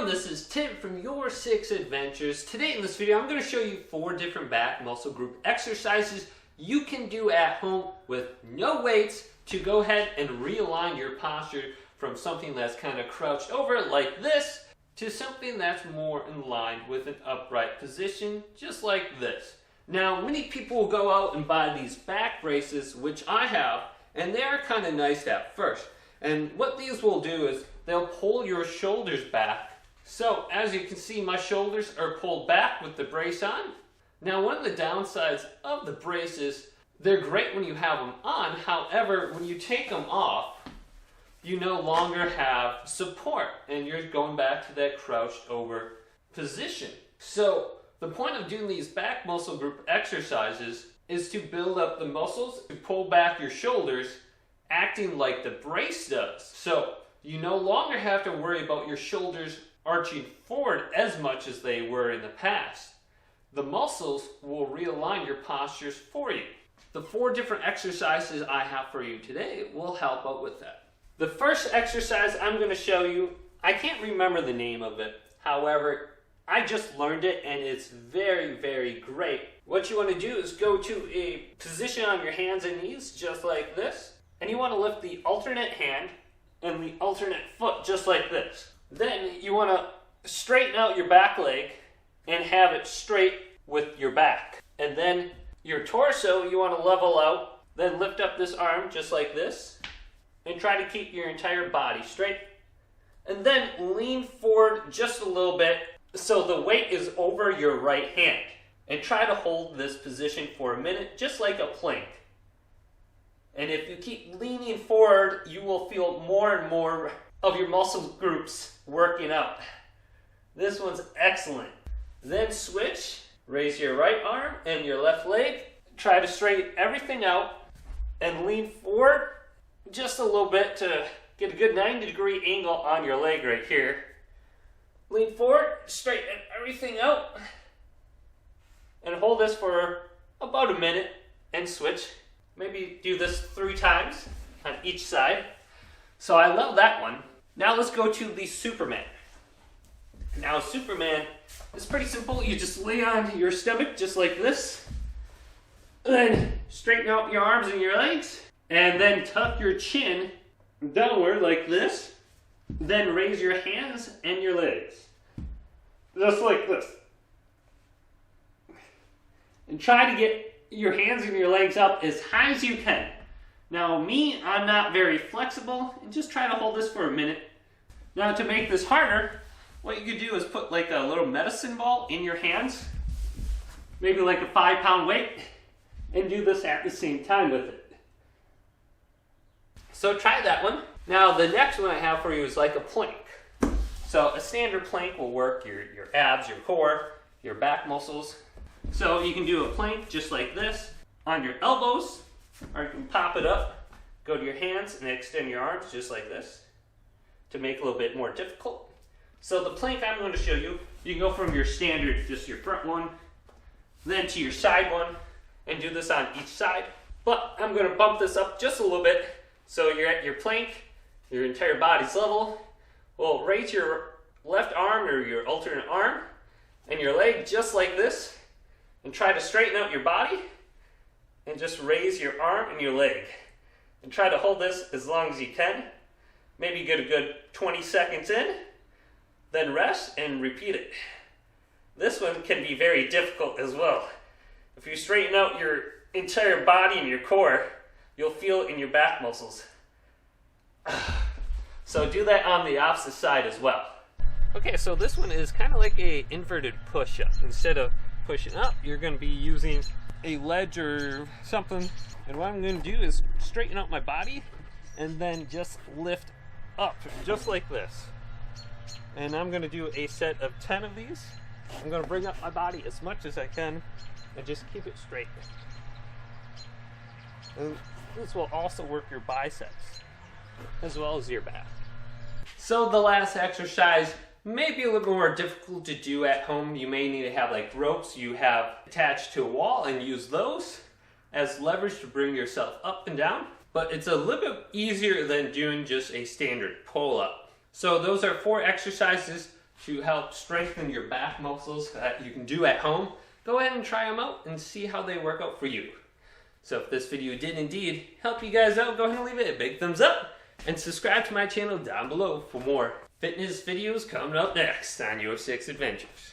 everyone, this is Tim from YourSixAdventures. Today in this video I'm going to show you 4 different back muscle group exercises you can do at home with no weights to go ahead and realign your posture from something that's kind of crouched over like this to something that's more in line with an upright position just like this. Now many people will go out and buy these back braces, which I have, and they're kind of nice at first. And what these will do is they'll pull your shoulders back. So as you can see, my shoulders are pulled back with the brace on. Now one of the downsides of the braces, they're great when you have them on. However, when you take them off, you no longer have support and you're going back to that crouched over position. So the point of doing these back muscle group exercises is to build up the muscles to pull back your shoulders, acting like the brace does. So you no longer have to worry about your shoulders arching forward as much as they were in the past. The muscles will realign your postures for you. The 4 different exercises I have for you today will help out with that. The first exercise I'm going to show you, I can't remember the name of it. However, I just learned it and it's very, very great. What you want to do is go to a position on your hands and knees just like this. And you want to lift the alternate hand and the alternate foot just like this. Then you want to straighten out your back leg and have it straight with your back. And then your torso you want to level out, then lift up this arm just like this and try to keep your entire body straight. And then lean forward just a little bit so the weight is over your right hand. And try to hold this position for a minute just like a plank. And if you keep leaning forward, you will feel more and more of your muscle groups working out. This one's excellent. Then switch, raise your right arm and your left leg. Try to straighten everything out and lean forward just a little bit to get a good 90-degree angle on your leg right here. Lean forward, straighten everything out, and hold this for about a minute and switch. Maybe do this 3 times on each side. So I love that one. Now let's go to the Superman. Now Superman is pretty simple. You just lay on your stomach just like this. Then straighten out your arms and your legs. And then tuck your chin downward like this. Then raise your hands and your legs. Just like this. And try to get your hands and your legs up as high as you can. Now me, I'm not very flexible, and just try to hold this for a minute. Now to make this harder, what you could do is put like a little medicine ball in your hands, maybe like a 5-pound weight, and do this at the same time with it. So try that one. Now the next one I have for you is like a plank. So a standard plank will work your abs, your core, your back muscles. So you can do a plank just like this on your elbows, or you can pop it up, go to your hands and extend your arms just like this to make it a little bit more difficult. So the plank I'm going to show you, you can go from your standard, just your front one, then to your side one, and do this on each side. But I'm going to bump this up just a little bit so you're at your plank, your entire body's level. Well, raise your left arm or your alternate arm and your leg just like this. And try to straighten out your body and just raise your arm and your leg. And try to hold this as long as you can. Maybe get a good 20 seconds in, then rest and repeat it. This one can be very difficult as well. If you straighten out your entire body and your core, you'll feel it in your back muscles. So do that on the opposite side as well. Okay, so this one is kind of like a inverted push-up. Instead of pushing up, you're going to be using a ledge or something, and what I'm going to do is straighten out my body and then just lift up just like this. And I'm going to do a set of 10 of these. I'm going to bring up my body as much as I can and just keep it straight. And this will also work your biceps as well as your back. So the last exercise may be a little more difficult to do at home. You may need to have like ropes you have attached to a wall and use those as leverage to bring yourself up and down. But it's a little bit easier than doing just a standard pull-up. So those are 4 exercises to help strengthen your back muscles that you can do at home, go ahead and try them out and see how they work out for you. So if this video did indeed help you guys out, go ahead and leave it a big thumbs up and subscribe to my channel down below for more fitness videos coming up next on YourSixAdventures.